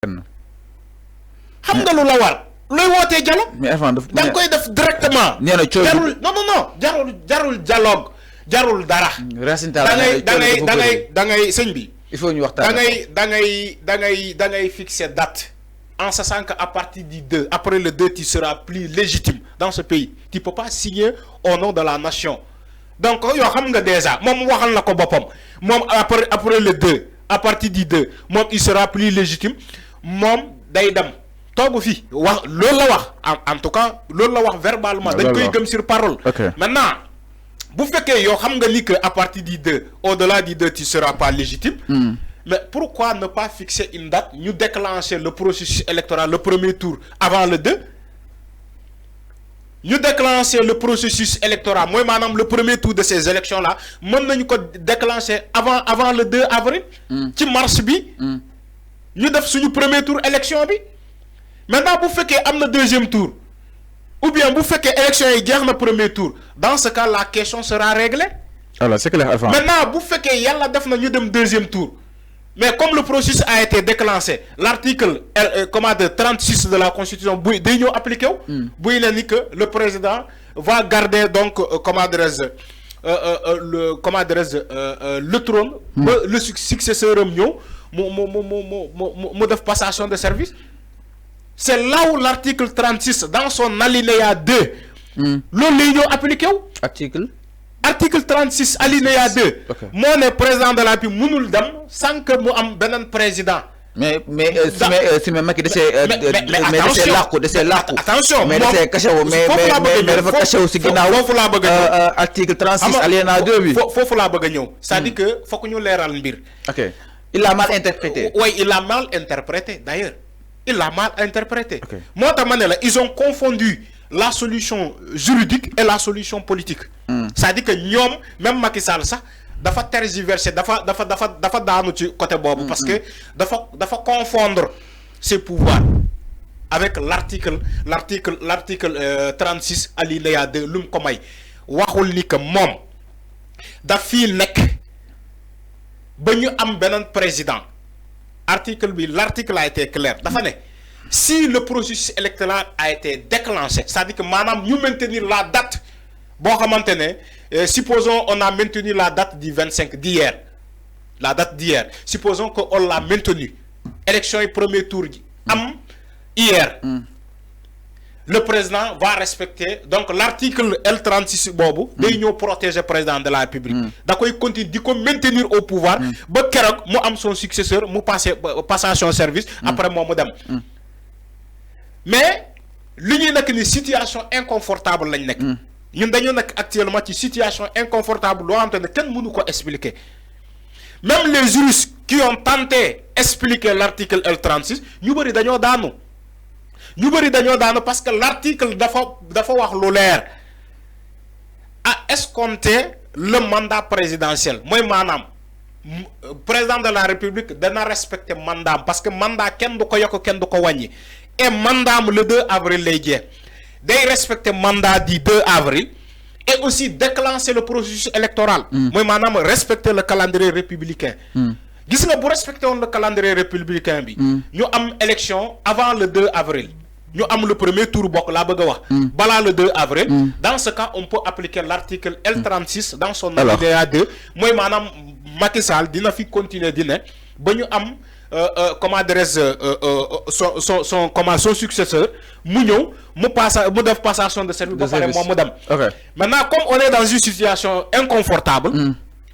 xam nga lu la war looy wootee dialogue. mais avant da nga koy def directement. jarul jarul dialogue jarul dara. da ngay sëñ bi. il faut ñu waxtaan da ngay fixer date en sachant que à partir du 2 après le 2 tu seras plus légitime dans ce pays tu peux pas signer au nom de la nation donc yo xam nga déjà mom waxal na ko boppam mom après le 2 à partir du 2 mom il sera plus légitime mom day dem togu fi wax loolu la wax en tout cas loolu la wax verbalement dañ koy gëm sur parole. Maintenant bu fekkee yo xam nga ni que à partir du 2 au-delà du 2 tu seras pas légitime. Mais pourquoi ne pas fixer une date, nous déclencher le processus électoral, le premier tour, avant le 2? Nous déclencher le processus électoral, moi, madame, le premier tour de ces élections-là, nous déclencher avant le 2 avril, qui marche bien. Nous devons le premier tour élection. Maintenant, vous faites qu'il y a le deuxième tour, ou bien vous faites que l'élection est le premier tour, dans ce cas, la question sera réglée. Alors, c'est clair. Maintenant, vous faites qu'il y a le deuxième tour. Mais comme le processus a été déclenché, l'article 36 de la Constitution est appliqué, que le président va garder donc le trône, le successeur de passation de service. C'est là où l'article 36 dans son alinéa 2 l'union appliqué. Article 36 alinéa 2. Moi le président de la République mënul dem sans que mu am benen président. Mais si même qui attention mais dafa caché aussi ginaaw article 36 alinéa 2 bi fofu la bëgg ñëw c'est-à-dire que faut ñu léral mbir. OK. Il l'a mal interprété. Oui, il l'a mal interprété d'ailleurs. Il l'a mal interprété. Moi ta mané là ils ont confondu la solution juridique et la solution politique. C'est-à-dire que ñom même Macky Sall ça dafa tergiverser dafa daanu ci côté bobu parce que dafa confondre ses pouvoirs avec l'article 36 alinéa 2 lum ko may waxul ni que mom da fi nek ba ñu am benen président l'article a été clair dafa ne si le processus électoral a été déclenché, c'est-à-dire que madame, nous maintenir la date, bon, supposons on a maintenu la date du 25 d'hier, la date d'hier, supposons qu'on l'a maintenu, élection et premier tour hier, le président va respecter, donc l'article L36 bobu, nous protéger le président de la République. D'accord, il continue de maintenir au pouvoir, moi am son successeur, moi passation de service, après moi madame. Mais l'union n'a qu'une situation inconfortable lañ nek ñun dañu nek actuellement ci situation inconfortable lo xamantene ken mënu ko expliquer même les juristes qui ont tenté expliquer l'article L36 ñu bari dañoo daanu parce que l'article dafa wax lu leer à escompter le mandat présidentiel moy manam président de la République dana respecter mandat parce que mandat ken du ko yok ken du ko wañi. Et mandat le 2 avril les dieux de respecter mandat du 2 avril et aussi déclencher le processus électoral. Moi madame respecter le calendrier républicain. Gis nga bu respecter le calendrier républicain bi ñu am élection avant le 2 avril. Nous avons le premier tour bok la bëgg wax bala le 2 avril. Dans ce cas on peut appliquer l'article L36 dans son alinéa 2. Moi madame Macky Sall dina fi continuer di ne ba ñu am comment son successeur mu def passation de service maintenant comme on est dans une situation inconfortable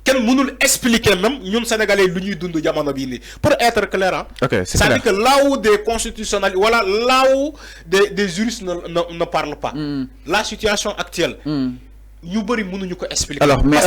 ken mënul expliquer même ñun sénégalais lu ñuy dund jamono bi ni pour être clair c'est-à-dire que là où des constitutionnels voilà là où des juristes ne parlent pas la situation actuelle ñu bari mënuñu ko expliquer alors mais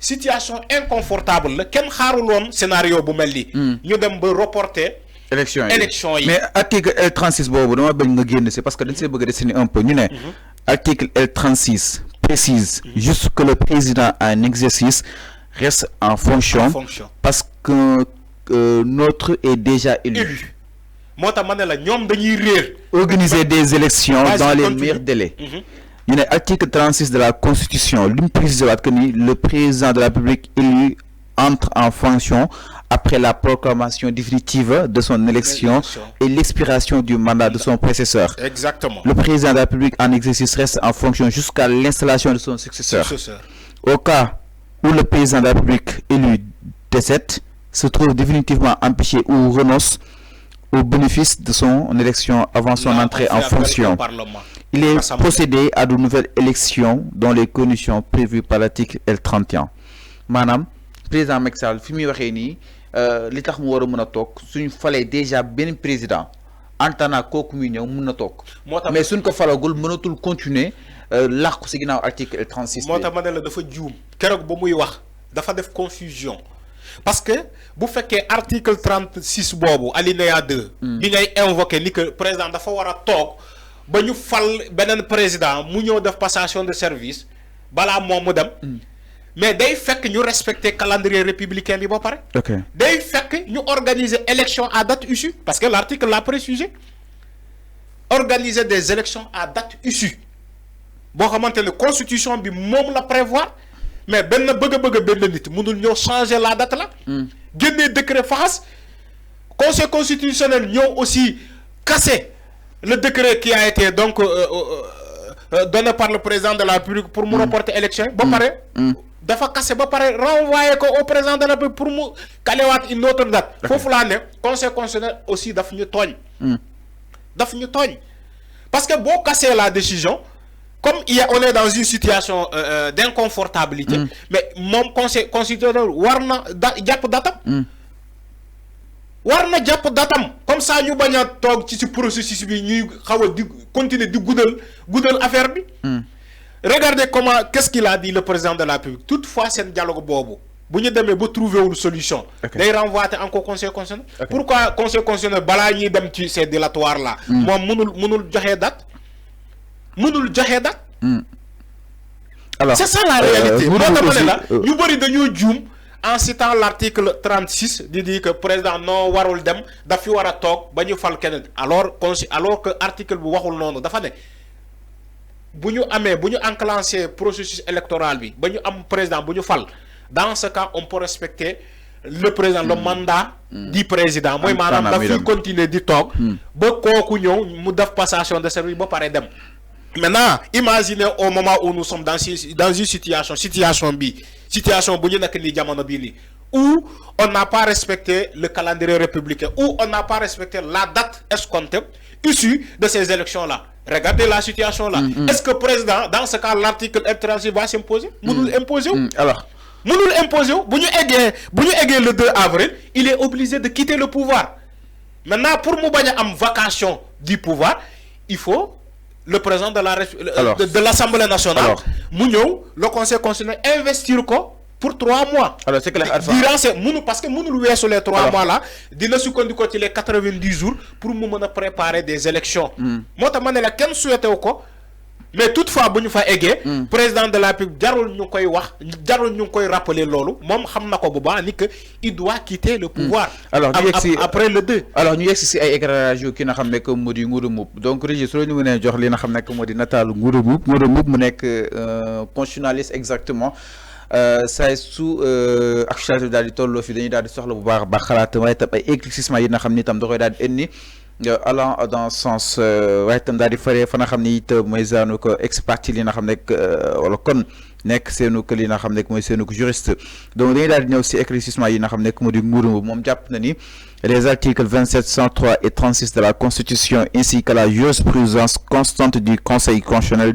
situation inconfortable la ken xaarulon scénario bu melni ñu dem ba reporter élection mais article L36 bobu dama bañ nga génn c'est parce que dañ sé bëgg dessiner un peu ñu né article L36 précise juste que le président en exercice reste en fonction parce que notre est déjà élu. Mota mané la ñom dañuy réer organiser des élections dans les meilleurs délais. Il y a l'article 36 de la Constitution, l'une précise que le président de la République élu entre en fonction après la proclamation définitive de son élection et l'expiration du mandat de son prédécesseur. Exactement. Le président de la République en exercice reste en fonction jusqu'à l'installation de son successeur. Au cas où le président de la République élu décède, se trouve définitivement empêché ou renonce au bénéfice de son élection avant son entrée en fonction. Il est procédé à de nouvelles élections dans les conditions prévues par l'article L31. Madame, président Macky Sall fi muy waxee nii li tax mu war a mën a toog suñu falee déjà benn président antana kooku muy ñëw mën na toog mais suñ ko falagul mënatul continuer làqu si ginnaaw article L36. moo tax ma ne la dafa juum keroog ba muy wax dafa def confusion parce que bu fekkee article 36 boobu alinéa 2 bi ngay invoqué ni que président dafa war a toog ba ñu fal beneen président mu ñëw def passation de service balaa moom mu dem mais day fekk ñu respecter calendrier républicain bi ba pare. day fekk ñu organiser élection à date issue parce que l'article l'a précisé organiser des élections à date issue boo xamante ne constitution bi moom la prévoir mais benn bëgg benn nit mënul ñëw changer la date là. génnee décret faxas conseil constitutionnel ñëw aussi casser le décret qui a été donc donné par le président de la République pour mu reporter élection ba pare. dafa casser ba pare renvoyer ko au président de la République pour mu kalewaat une autre date. foofu laa ne conseil constitutionnel aussi daf ñu tooñ. parce que boo casser la décision comme on est dans une situation d'inconfortabilité. mais moom conseil constitutionnel war na jàpp datam. comme ça ñu bañ a toog ci processus bi ñuy xaw a di continuer di guddal affaire bi. Regardez qu'est-ce qu'il a dit le président de la République. Toutefois, c'est un dialogue bobo. Si nous devons trouver une solution, nous renvoyer encore au Conseil constitutionnel. Pourquoi le Conseil constitutionnel balaye ces délatoires là? Moi, alors, c'est ça la réalité. En citant l'article 36, il dit que le président non warul dem dafi wara tok bañu fal kenen. Alors que l'article bu waxul nonu dafa ne buñu enclencher processus électoral bi bañu am président buñu fal dans ce cas on peut respecter le président le mandat du président moy manam da fi continuer di tok ba koku ñew mu def passation de service ba paré dem. Maintenant imaginez au moment où nous sommes dans une situation buñu nek ni jamono bi ni où on n'a pas respecté le calendrier républicain, où on n'a pas respecté la date escomptée issue de ces élections là. Regardez la situation là. Est-ce que le président, dans ce cas, l'article L36 va s'imposer? Nous imposer. Alors, nous imposer. Le 2 avril, il est obligé de quitter le pouvoir. Maintenant, pour nous en vacation du pouvoir, il faut le président de l'Assemblée nationale, le Conseil constitutionnel, investir quoi? Pour 3 mois. Alors, c'est clair. Parce que nous louons sur les 3 mois là, nous sommes les 90 jours pour nous préparer des élections. Moi, je suis mais toutefois, si nous faisons président de la République, nous rappeler il doit quitter le pouvoir. Alors, après le 2. Alors, nous avons un éclairage qui n'a pas été donc, Régis, nous avons constitutionnaliste exactement. Ça est sous actualité daal di tolloo fi dañuy daal di soxla bu baax ba xalaat waaye tam ay éclaircissement yi nga xam ni itam da koy daal di indi allant dans sens waaye tam daal di faree fa nga xam ni it mooy zaanu ko expertise li nga xam nekk wala kon nekk seenu que li nga xam nekk mooy seenu juriste donc dañuy daal di ñëw si éclaircissement yi nga xam nekk moo di nguuru moom jàpp na ni les articles 27, 103 et 36 de la Constitution ainsi que la jurisprudence constante du Conseil constitutionnel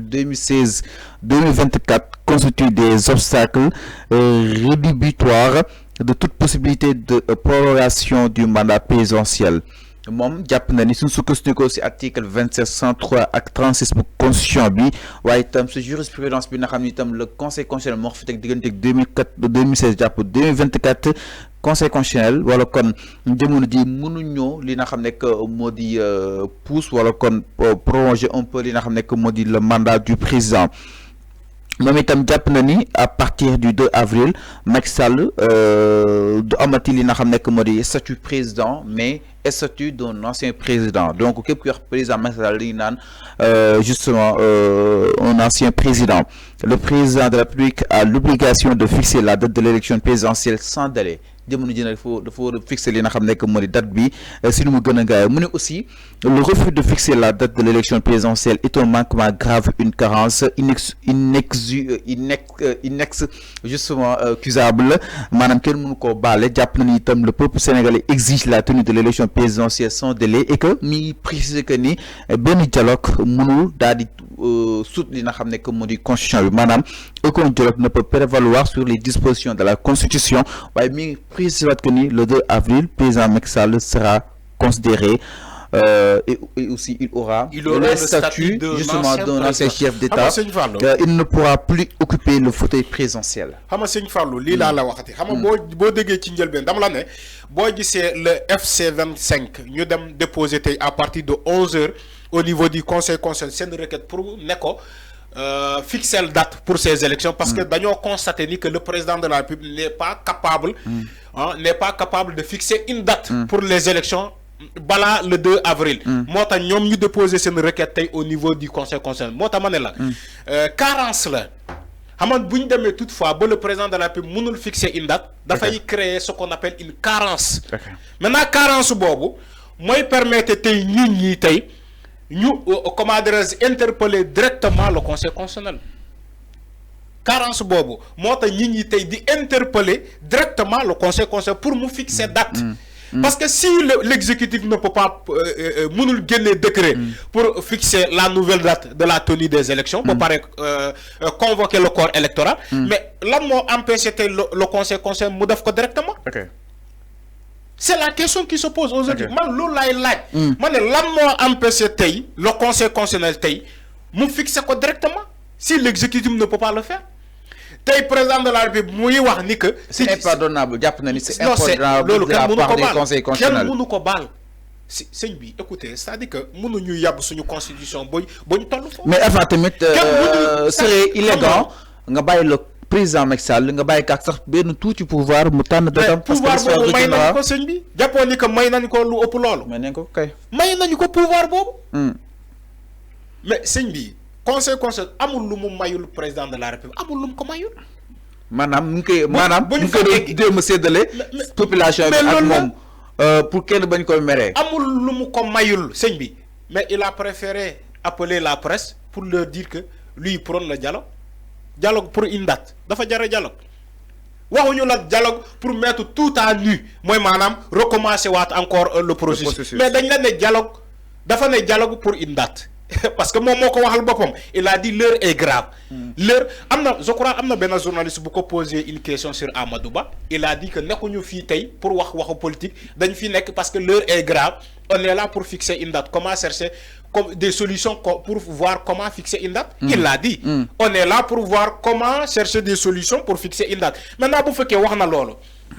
2016-2024 constituent des obstacles rédhibitoires de toute possibilité de prolongation du mandat présidentiel. Mom jàpp na ni suñ sukkandikoo ci article 27, 103 ak 36 bu constitution bi waaye itam ci jurisprudence bi nga xam ni itam le conseil constitutionnel moo fi teg diggante 2016 jàpp 2024 conseil constitutionnel wala kon jamono ji mënuñoo li nga xam nekk moo di pousse wala kon prolonger un peu li nga xam nekk moo di le mandat du président. moom itam jàpp na ni à partir du 2 avril Macky Sall du amati li nga xam nekk moo di statut président mais statut d'un ancien président donc képp ku wax président Macky Sall li naan justement un ancien président. Le président de la République a l'obligation de fixer la date de l'élection présidentielle sans délai jamono ji nag dafa war a fixer li nga xam ne que moo di date bi si nu mu gën a gaaw mu ne aussi le refus de fixer la date de l'élection présidentielle est un manquement grave, une carence justement accusable maanaam kenn mënu koo baale jàpp na ni itam le peuple sénégalais exige la tenue de l'élection présidentielle sans délai et que mi précise que ni benn dialogue mënul daal di suut li nga xam ne que moo di constitution bi maanaam aucun dialogue ne peut prévaloir sur les dispositions de la constitution waaye mi précise que ni le 2 avril président Macky Sall sera considéré et aussi il aura le statut justement d'un ancien chef d'État. Il ne pourra plus occuper le fauteuil présidentiel. xam nga sëñ Fallou lii laa la waxati xam nga boo déggee ci njëlbeen dama la ne boo gisee le FC25 ñu dem déposer tey à partir de 11h au niveau du conseil constitutionnel seen requête pour ne ko fixer la date pour ces élections parce que dañoo constaté ni que le président de la République n'est pas capable de fixer une date pour les élections bala le 2 avril. moo tax ñoom ñu déposer seen requête tey au niveau du conseil constitutionnel moo tax ma ne la carence la xam nga bu ñu demee toutefois ba le président de la République mënul fixer une date dafay créer ce qu'on appelle une carence. Maintenant carence boobu mooy permettre tey ñun ñi tey ñu comment dirais-je interpeller directement le conseil constitutionnel. Carence boobu moo tax ñun ñi tey di interpeller directement le conseil constitutionnel pour mu fixer date. Parce que si l'exécutif ne peut pas mënul génne décret pour fixer la nouvelle date de la tenue des élections pour convoquer le corps électoral mais lan moo empêché tey le conseil constitutionnel mu def ko directement. C'est la question qui se pose aujourd'hui. Man loolu laay laaj. Ma ne lan moo empêché tey le conseil constitutionnel tey mu fixer ko directement si l'exécutif ne peut pas le faire. tey président de la République muy wax ni que. c'est impardonnable jàpp na ni c'est impardonnable de la part du conseil constitutionnel. kenn mënu ko baal si sëñ bi écoutez c'est-à-dire que mënuñu yàbb suñu constitution ba ñu toll foofu. mais enfin tamit serait élégant nga bàyyi le président Macky Sall nga bàyyi kaak sax benn tuuti pouvoir mu tànn datam. parce que pouvoir boobu may nañu ko sëñ bi jàppoon ni que may nañu ko lu ëpp loolu. may nañu ko kay. may nañu ko pouvoir boobu. mais sëñ bi. conseil amul lu mu mayul président de la République amul lu mu ko mayul. maanaam mu ngi koy jéem a séddale population bi ak moom pour kenn bañ koy meree. amul lu mu ko mayul sëñ bi mais il a préféré appeler la presse pour leur dire que lui prône le dialogue pour une date dafa jara dialogue waxuñu la dialogue pour mettre tout à nu mooy maanaam recommencer waat encore le processus mais dañ la ne dialogue dafa ne dialogue pour une date. Parce que moom moo ko waxal boppam il a dit l'heure est grave. L'heure je crois am na benn journaliste bu ko poser une question sur Amadou Ba il a dit que nekkuñu fii tey pour waxu politique dañ fi nekk parce que l'heure est grave on est là pour fixer une date comment chercher comme des solutions pour voir comment fixer une date. Il l'a dit. On est là pour voir comment chercher des solutions pour fixer une date maintenant bu fekkee wax na loolu